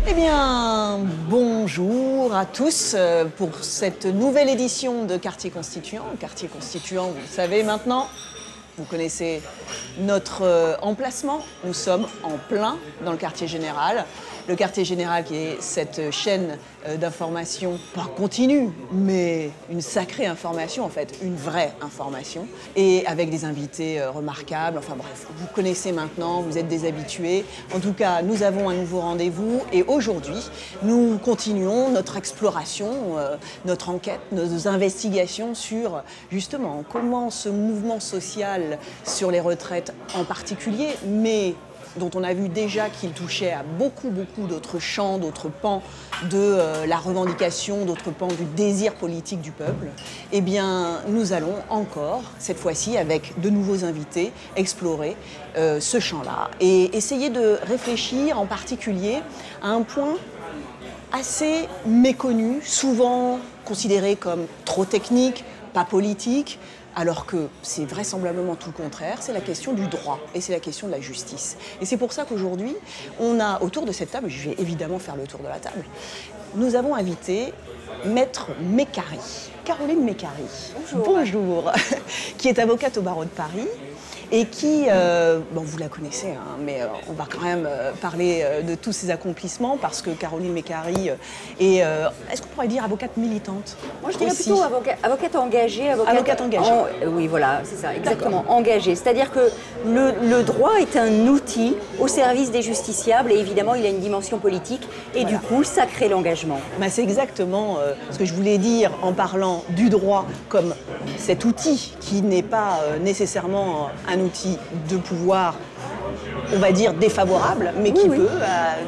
Eh bien, bonjour à tous pour cette nouvelle édition de Quartier Constituant. Quartier Constituant, vous le savez maintenant, vous connaissez notre emplacement. Nous sommes en plein dans le quartier général. Le quartier général qui est cette chaîne d'information, pas continue, mais une sacrée information en fait, une vraie information. Et avec des invités remarquables, enfin bref, vous connaissez maintenant, vous êtes des habitués. En tout cas, nous avons un nouveau rendez-vous et aujourd'hui, nous continuons notre exploration, notre enquête, nos investigations sur justement comment ce mouvement social sur les retraites en particulier, mais dont on a vu déjà qu'il touchait à beaucoup d'autres champs, d'autres pans de la revendication, d'autres pans du désir politique du peuple, eh bien, nous allons encore, cette fois-ci, avec de nouveaux invités, explorer ce champ-là et essayer de réfléchir en particulier à un point assez méconnu, souvent considéré comme trop technique, pas politique, alors que c'est vraisemblablement tout le contraire, c'est la question du droit et c'est la question de la justice. Et c'est pour ça qu'aujourd'hui, on a autour de cette table, je vais évidemment faire le tour de la table, nous avons invité Maître Mécari, Caroline Mécari. Bonjour. Bonjour. Qui est avocate au barreau de Paris et qui, bon vous la connaissez, hein, mais on va quand même parler de tous ses accomplissements parce que Caroline Mécari est, est-ce qu'on pourrait dire avocate militante? Moi je dirais plutôt avocate engagée. Avocate engagée. Oui voilà, c'est ça, exactement, engagée. C'est-à-dire que le droit est un outil au service des justiciables et évidemment il a une dimension politique et voilà. Du coup ça crée l'engagement. Bah, c'est exactement ce que je voulais dire en parlant du droit comme cet outil qui n'est pas nécessairement un outil de pouvoir, on va dire, défavorable, mais qui peut,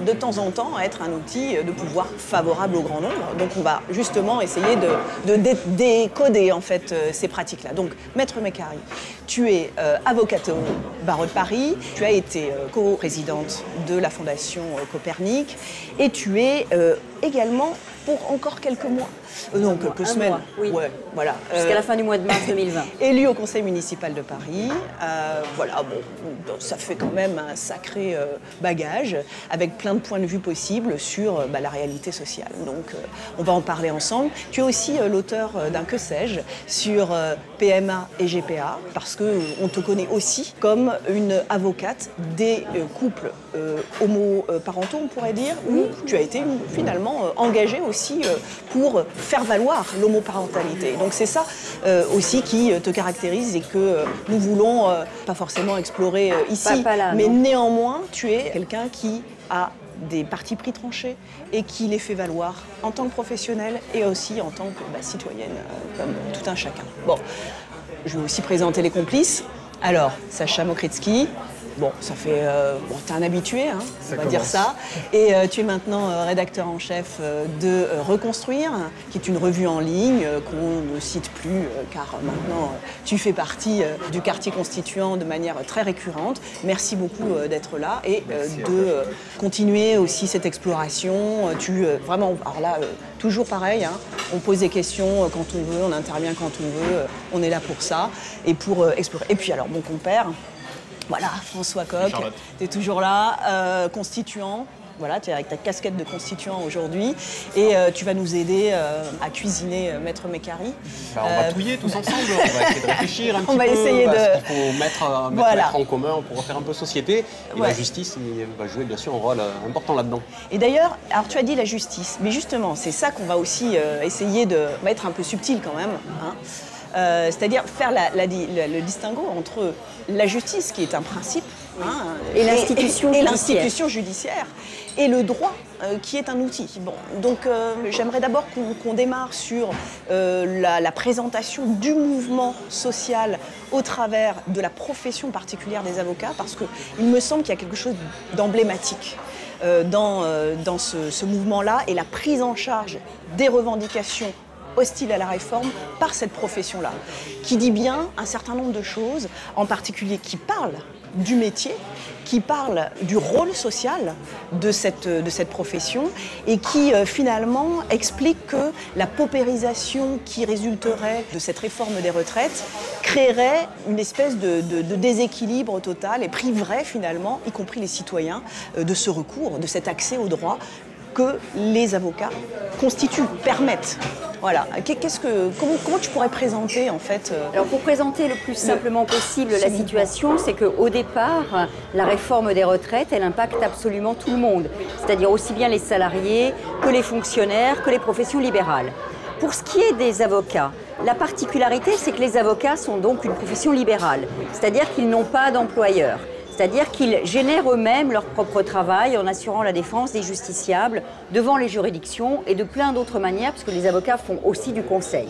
de temps en temps, être un outil de pouvoir favorable au grand nombre. Donc on va justement essayer de décoder, en fait, ces pratiques-là. Donc, Maître Mécari, tu es avocate au barreau de Paris, tu as été co-présidente de la Fondation Copernic, et tu es également, pour encore quelques mois, non, quelques semaines, mois, oui. Ouais, voilà. Jusqu'à la fin du mois de mars 2020. Élu au conseil municipal de Paris, voilà, bon, ça fait quand même un sacré bagage, avec plein de points de vue possibles sur la réalité sociale. Donc, on va en parler ensemble. Tu es aussi l'auteur d'un Que sais-je sur PMA et GPA, parce qu'on te connaît aussi comme une avocate des couples homoparentaux, on pourrait dire, où tu as été finalement engagée aussi pour faire valoir l'homoparentalité. Donc c'est ça aussi qui te caractérise et que nous voulons pas forcément explorer ici, pas là, mais non. Néanmoins, tu es quelqu'un qui a des partis pris tranchés et qui les fait valoir en tant que professionnel et aussi en tant que citoyenne, comme tout un chacun. Bon, je vais aussi présenter les complices. Alors, Sacha Mokritsky. Bon, ça fait... bon, t'es un habitué, hein, on va dire ça. Et tu es maintenant rédacteur en chef de Reconstruire, qui est une revue en ligne qu'on ne cite plus, car maintenant tu fais partie du quartier constituant de manière très récurrente. Merci beaucoup d'être là et de continuer aussi cette exploration. Vraiment, alors là, toujours pareil, hein, on pose des questions quand on veut, on intervient quand on veut, on est là pour ça et pour explorer. Et puis alors, mon compère... Voilà, François Coq, tu es toujours là, constituant. Voilà, tu es avec ta casquette de constituant aujourd'hui et tu vas nous aider à cuisiner Maître Mécari. On va touiller tous ensemble, on va essayer de réfléchir un petit peu. On va essayer de... Ce qu'il faut mettre en commun pour faire un peu société. Et la justice va jouer bien sûr un rôle important là-dedans. Et d'ailleurs, alors tu as dit la justice, mais justement, c'est ça qu'on va aussi essayer de mettre un peu subtil quand même. Hein. C'est-à-dire faire le distinguo entre la justice, qui est un principe, hein, et l'institution judiciaire, et le droit, qui est un outil. Bon, donc j'aimerais d'abord qu'on démarre sur la présentation du mouvement social au travers de la profession particulière des avocats, parce qu'il me semble qu'il y a quelque chose d'emblématique dans ce mouvement-là, et la prise en charge des revendications hostile à la réforme par cette profession-là, qui dit bien un certain nombre de choses, en particulier qui parlent du métier, qui parle du rôle social de cette profession et qui finalement explique que la paupérisation qui résulterait de cette réforme des retraites créerait une espèce de déséquilibre total et priverait finalement, y compris les citoyens, de ce recours, de cet accès au droit que les avocats constituent, permettent. Voilà. Comment tu pourrais présenter en fait Alors pour présenter le plus simplement possible la situation, c'est qu'au départ, la réforme des retraites, elle impacte absolument tout le monde. C'est-à-dire aussi bien les salariés que les fonctionnaires, que les professions libérales. Pour ce qui est des avocats, la particularité, c'est que les avocats sont donc une profession libérale. C'est-à-dire qu'ils n'ont pas d'employeur. C'est-à-dire qu'ils génèrent eux-mêmes leur propre travail en assurant la défense des justiciables devant les juridictions et de plein d'autres manières, puisque les avocats font aussi du conseil.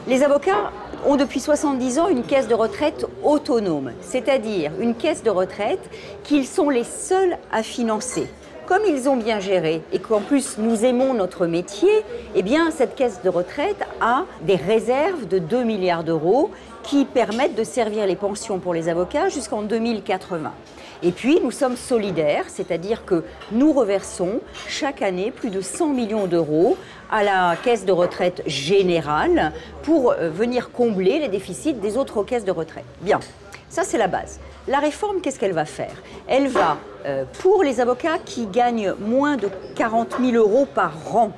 Les avocats ont depuis 70 ans une caisse de retraite autonome, c'est-à-dire une caisse de retraite qu'ils sont les seuls à financer. Comme ils ont bien géré et qu'en plus nous aimons notre métier, eh bien cette caisse de retraite a des réserves de 2 milliards d'euros qui permettent de servir les pensions pour les avocats jusqu'en 2080. Et puis nous sommes solidaires, c'est-à-dire que nous reversons chaque année plus de 100 millions d'euros à la caisse de retraite générale pour venir combler les déficits des autres caisses de retraite. Bien, ça c'est la base. La réforme, qu'est-ce qu'elle va faire? Elle va, pour les avocats qui gagnent moins de 40 000 euros par an,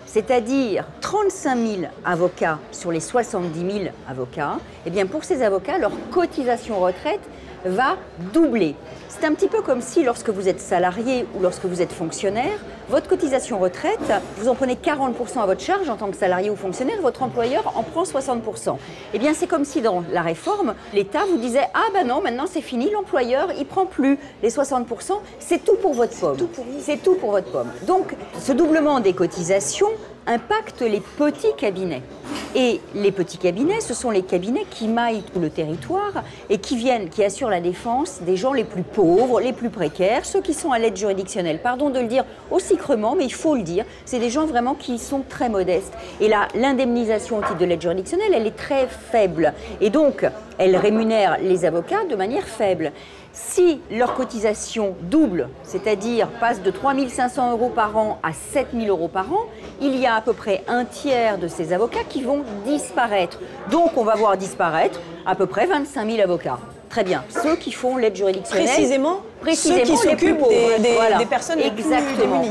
c'est-à-dire 35 000 avocats sur les 70 000 avocats, eh bien pour ces avocats, leur cotisation retraite va doubler. C'est un petit peu comme si lorsque vous êtes salarié ou lorsque vous êtes fonctionnaire, votre cotisation retraite, vous en prenez 40% à votre charge en tant que salarié ou fonctionnaire, votre employeur en prend 60%. Eh bien c'est comme si dans la réforme, l'État vous disait « Ah ben non, maintenant c'est fini, l'employeur il prend plus les 60%, c'est tout pour votre pomme. C'est tout pour votre pomme. » Donc ce doublement des cotisations impacte les petits cabinets. Et les petits cabinets, ce sont les cabinets qui maillent tout le territoire et qui assurent la défense des gens les plus pauvres, les plus précaires, ceux qui sont à l'aide juridictionnelle. Pardon de le dire aussi crûment, mais il faut le dire, c'est des gens vraiment qui sont très modestes. Et là, l'indemnisation au titre de l'aide juridictionnelle, elle est très faible. Et donc, elle rémunère les avocats de manière faible. Si leur cotisation double, c'est-à-dire passe de 3 500 euros par an à 7 000 euros par an, il y a à peu près un tiers de ces avocats qui vont disparaître. Donc on va voir disparaître à peu près 25 000 avocats. Très bien, ceux qui font l'aide juridictionnelle. Précisément ceux qui s'occupent des personnes les plus démunies.